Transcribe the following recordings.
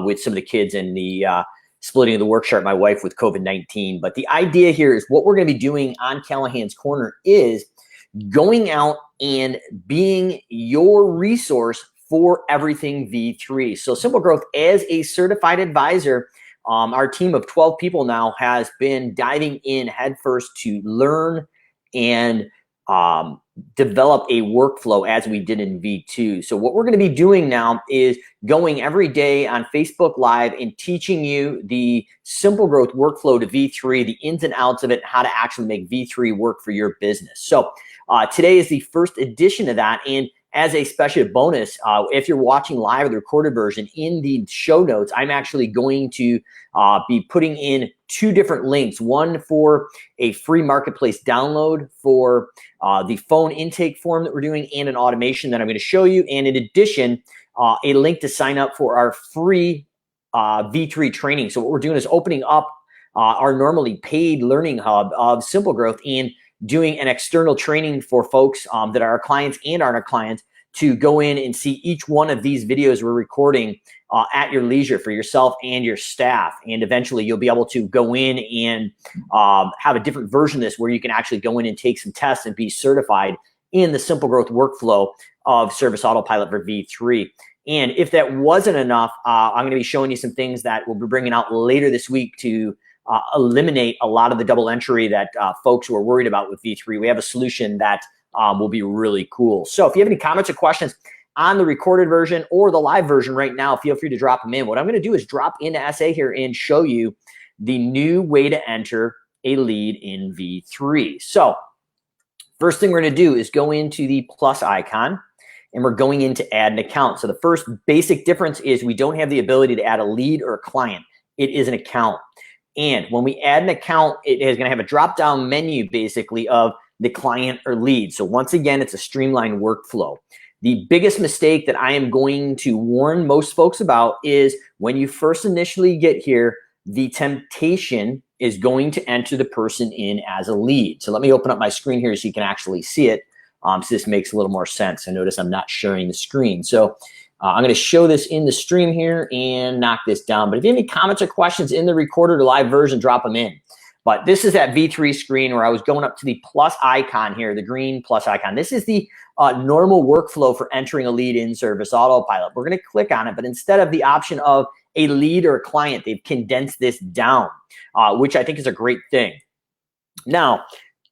with some of the kids and the splitting of the work chart, my wife with COVID-19. But the idea here is what we're going to be doing on Callahan's Corner is going out and being your resource for everything V3. So Simple Growth, as a certified advisor, our team of 12 people now has been diving in headfirst to learn and develop a workflow as we did in V2. So what we're going to be doing now is going every day on Facebook Live and teaching you the Simple Growth workflow to V3, the ins and outs of it, how to actually make V3 work for your business. So today is the first edition of that. And as a special bonus, if you're watching live or the recorded version, in the show notes, I'm actually going to be putting in 2 different links, one for a free marketplace download for the phone intake form that we're doing and an automation that I'm going to show you. And in addition, a link to sign up for our free V3 training. So what we're doing is opening up our normally paid learning hub of Simple Growth and doing an external training for folks that are our clients and aren't our clients to go in and see each one of these videos we're recording at your leisure for yourself and your staff. And eventually you'll be able to go in and have a different version of this where you can actually go in and take some tests and be certified in the Simple Growth workflow of Service Autopilot for V3. And if that wasn't enough, I'm going to be showing you some things that we'll be bringing out later this week to eliminate a lot of the double entry that folks were worried about with V3. We have a solution that will be really cool. So if you have any comments or questions on the recorded version or the live version right now, feel free to drop them in. What I'm going to do is drop into SA here and show you the new way to enter a lead in V3. So first thing we're going to do is go into the plus icon and we're going in to add an account. So the first basic difference is we don't have the ability to add a lead or a client. It is an account. And when we add an account, it is going to have a drop-down menu basically of the client or lead. So once again, it's a streamlined workflow. The biggest mistake that I am going to warn most folks about is when you first initially get here, the temptation is going to enter the person in as a lead. So let me open up my screen here so you can actually see it. So this makes a little more sense. And notice I'm not sharing the screen. So I'm going to show this in the stream here and knock this down. But if you have any comments or questions in the recorded or live version, drop them in. But this is that V3 screen where I was going up to the plus icon here, the green plus icon. This is the normal workflow for entering a lead in Service Autopilot. We're going to click on it, but instead of the option of a lead or a client, they've condensed this down, which I think is a great thing. Now,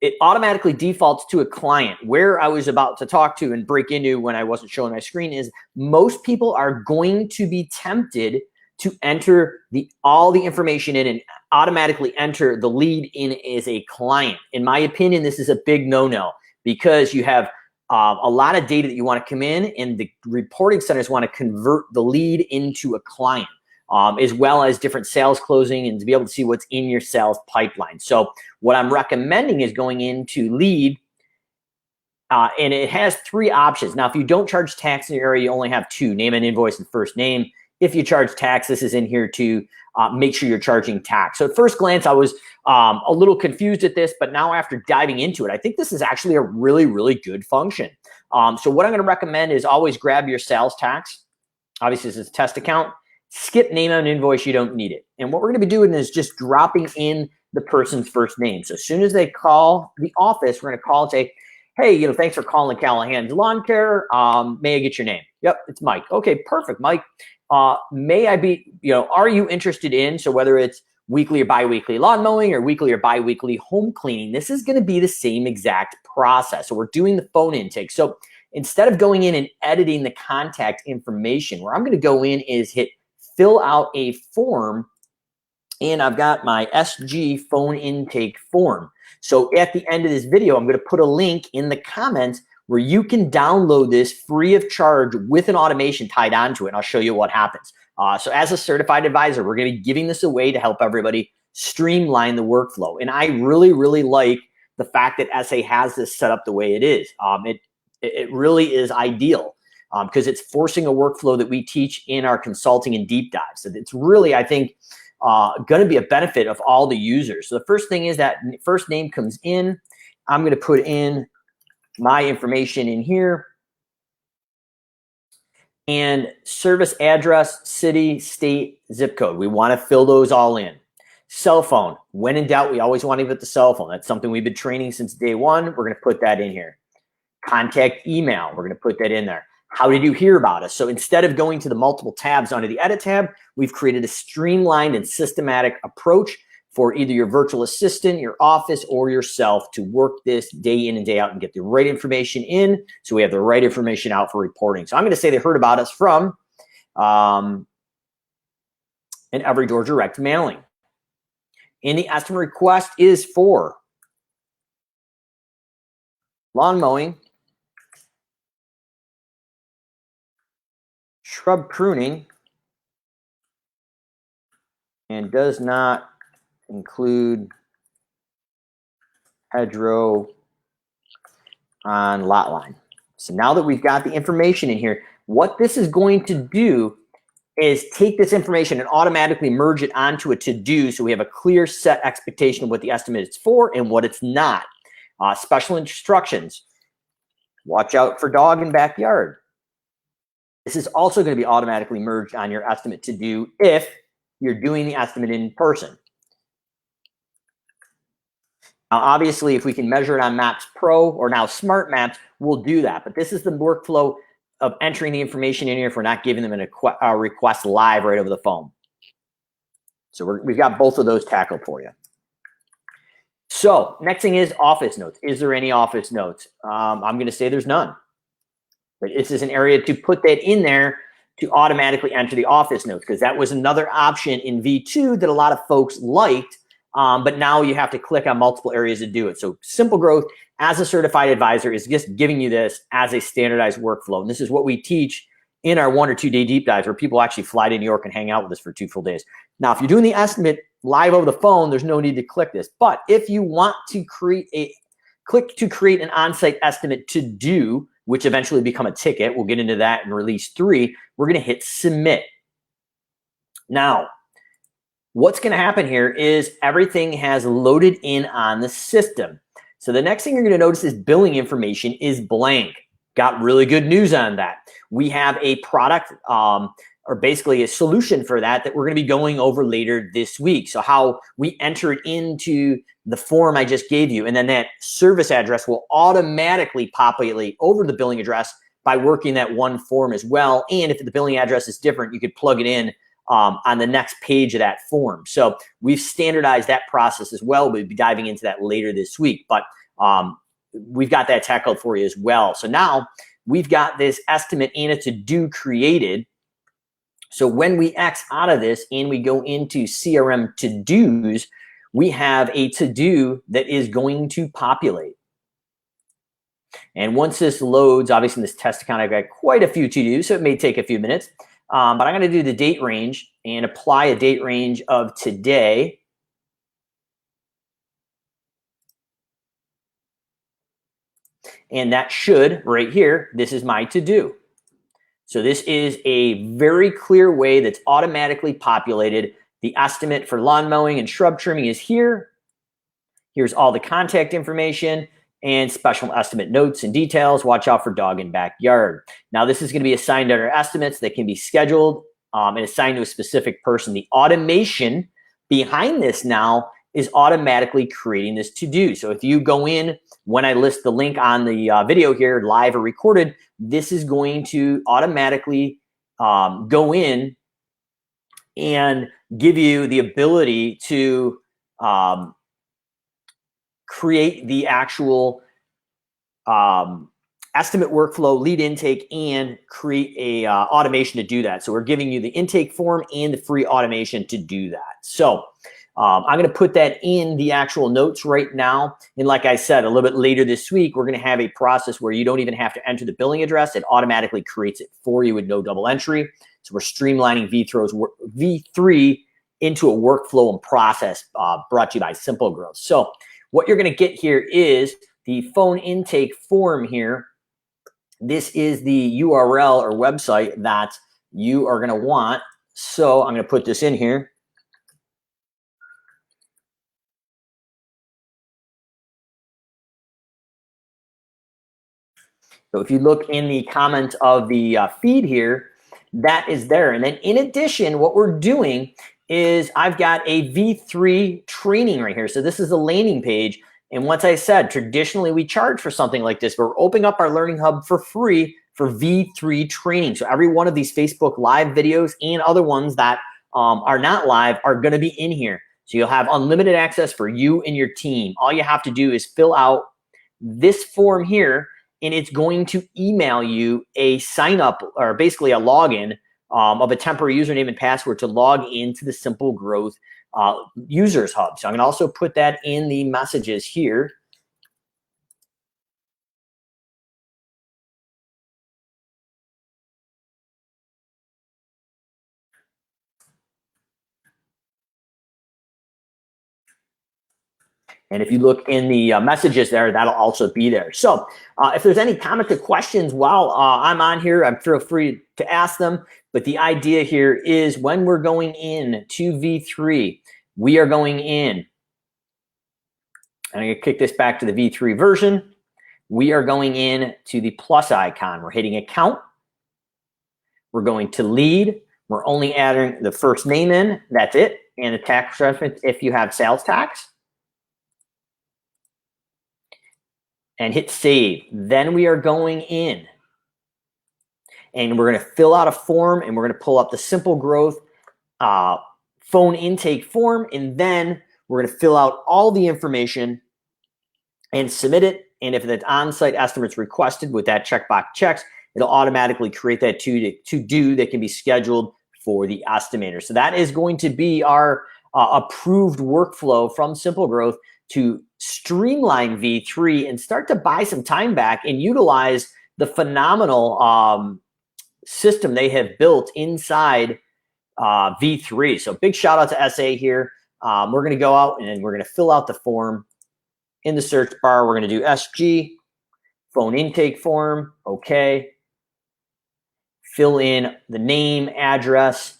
it automatically defaults to a client. Where I was about to talk to and break into when I wasn't showing my screen is most people are going to be tempted to enter all the information in and automatically enter the lead in as a client. In my opinion, this is a big no-no because you have a lot of data that you want to come in, and the reporting centers want to convert the lead into a client, as well as different sales closing and to be able to see what's in your sales pipeline. So what I'm recommending is going into lead, and it has 3 options. Now, if you don't charge tax in your area, you only have 2, name and invoice and first name. If you charge tax, this is in here to make sure you're charging tax. So at first glance, I was a little confused at this, but now after diving into it, I think this is actually a really, really good function. So what I'm going to recommend is always grab your sales tax. Obviously, this is a test account. Skip name on invoice, you don't need it. And what we're going to be doing is just dropping in the person's first name. So as soon as they call the office, we're going to call and say, hey, thanks for calling Callahan's Lawn Care. May I get your name? Yep, it's Mike. Okay, perfect, Mike. May I be, are you interested in, so whether it's weekly or biweekly lawn mowing or weekly or biweekly home cleaning, this is going to be the same exact process. So we're doing the phone intake. So instead of going in and editing the contact information, where I'm going to go in is hit fill out a form, and I've got my SG phone intake form. So at the end of this video, I'm going to put a link in the comments where you can download this free of charge with an automation tied onto it. And I'll show you what happens. So as a certified advisor, we're going to be giving this away to help everybody streamline the workflow. And I really, really like the fact that SA has this set up the way it is. It really is ideal because it's forcing a workflow that we teach in our consulting and deep dives. So it's really, I think, going to be a benefit of all the users. So the first thing is that first name comes in. I'm going to put in my information in here. and service address, city, state, zip code. We want to fill those all in. Cell phone. When in doubt, we always want to put the cell phone. That's something we've been training since day one. We're going to put that in here. Contact email. We're going to put that in there. How did you hear about us? So instead of going to the multiple tabs under the edit tab, we've created a streamlined and systematic approach for either your virtual assistant, your office, or yourself to work this day in and day out and get the right information in so we have the right information out for reporting. So I'm going to say they heard about us from an every door direct mailing. And the estimate request is for lawn mowing, shrub pruning, and does not include hedgerow on lot line. So now that we've got the information in here, what this is going to do is take this information and automatically merge it onto a to-do so we have a clear set expectation of what the estimate is for and what it's not. Special instructions. Watch out for dog in backyard. This is also going to be automatically merged on your estimate to-do if you're doing the estimate in person. Now, obviously, if we can measure it on Maps Pro or now Smart Maps, we'll do that. But this is the workflow of entering the information in here if we're not giving them a request live right over the phone. So we've got both of those tackled for you. So next thing is office notes. Is there any office notes? I'm going to say there's none. But this is an area to put that in there to automatically enter the office notes because that was another option in V2 that a lot of folks liked. But now you have to click on multiple areas to do it. So Simple Growth, as a certified advisor, is just giving you this as a standardized workflow. And this is what we teach in our 1 or 2 day deep dives where people actually fly to New York and hang out with us for 2 full days. Now, if you're doing the estimate live over the phone, there's no need to click this. But if you want to click to create an on-site estimate to do, which eventually become a ticket, we'll get into that in release 3, we're going to hit submit. Now, what's going to happen here is everything has loaded in on the system. So the next thing you're going to notice is billing information is blank. Got really good news on that. We have a product or basically a solution for that we're going to be going over later this week. So how we enter it into the form I just gave you, and then that service address will automatically populate over the billing address by working that one form as well. And if the billing address is different, you could plug it in on the next page of that form. So we've standardized that process as well. We'll be diving into that later this week, but we've got that tackled for you as well. So now we've got this estimate and a to-do created. So when we X out of this and we go into CRM to-dos, we have a to-do that is going to populate. And once this loads, obviously in this test account, I've got quite a few to-dos, so it may take a few minutes. But I'm going to do the date range and apply a date range of today. And that should, right here, this is my to-do. So this is a very clear way that's automatically populated. The estimate for lawn mowing and shrub trimming is here. Here's all the contact information and special estimate notes and details. Watch out for dog in backyard. Now, this is going to be assigned under estimates that can be scheduled and assigned to a specific person. The automation behind this now is automatically creating this to-do. So if you go in, when I list the link on the video here, live or recorded, this is going to automatically go in and give you the ability to create the actual estimate workflow, lead intake, and create a automation to do that. So we're giving you the intake form and the free automation to do that. So I'm going to put that in the actual notes right now. And like I said, a little bit later this week, we're going to have a process where you don't even have to enter the billing address. It automatically creates it for you with no double entry. So we're streamlining V3 into a workflow and process brought to you by Simple Growth. So what you're going to get here is the phone intake form here. This is the URL or website that you are going to want. So I'm going to put this in here. So if you look in the comments of the feed here, that is there. And then in addition, what we're doing is I've got a V3 training right here. So this is the landing page. And once I said, traditionally we charge for something like this, but we're opening up our Learning Hub for free for V3 training. So every one of these Facebook Live videos and other ones that are not live are going to be in here. So you'll have unlimited access for you and your team. All you have to do is fill out this form here, and it's going to email you a sign up, or basically a login of a temporary username and password to log into the Simple Growth Users Hub. So I'm going to also put that in the messages here. And if you look in the messages there, that'll also be there. So if there's any comments or questions while I'm on here, I'm feel free to ask them. But the idea here is when we're going in to V3, we are going in. I'm going to kick this back to the V3 version. We are going in to the plus icon. We're hitting account. We're going to lead. We're only adding the first name in. That's it. And the tax reference if you have sales tax. And hit save. Then we are going in and we're going to fill out a form, and we're going to pull up the Simple Growth phone intake form, and then we're going to fill out all the information and submit it. And if the on-site estimates requested with that checkbox checks, it'll automatically create that to-do that can be scheduled for the estimator. So that is going to be our approved workflow from Simple Growth to streamline V3 and start to buy some time back and utilize the phenomenal system they have built inside V3. So big shout out to SA here. We're going to go out and we're going to fill out the form in the search bar. We're going to do SG, phone intake form. Okay. Fill in the name, address,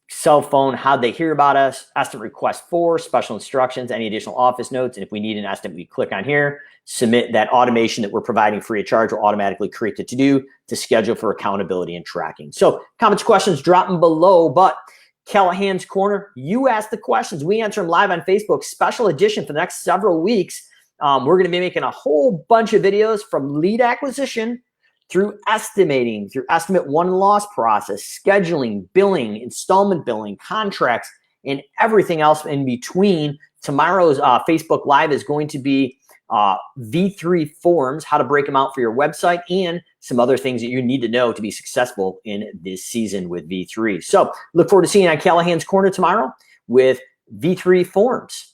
cell phone, how'd they hear about us, estimate request for, special instructions, any additional office notes. And if we need an estimate, we click on here, submit that automation that we're providing free of charge will automatically create the to-do to schedule for accountability and tracking. So comments, questions, drop them below. But Callahan's Corner, you ask the questions. We answer them live on Facebook, special edition for the next several weeks. We're going to be making a whole bunch of videos from lead acquisition through estimating, through estimate won and loss process, scheduling, billing, installment billing, contracts, and everything else in between. Tomorrow's Facebook Live is going to be V3 forms, how to break them out for your website, and some other things that you need to know to be successful in this season with V3. So look forward to seeing you on Callahan's Corner tomorrow with V3 forms.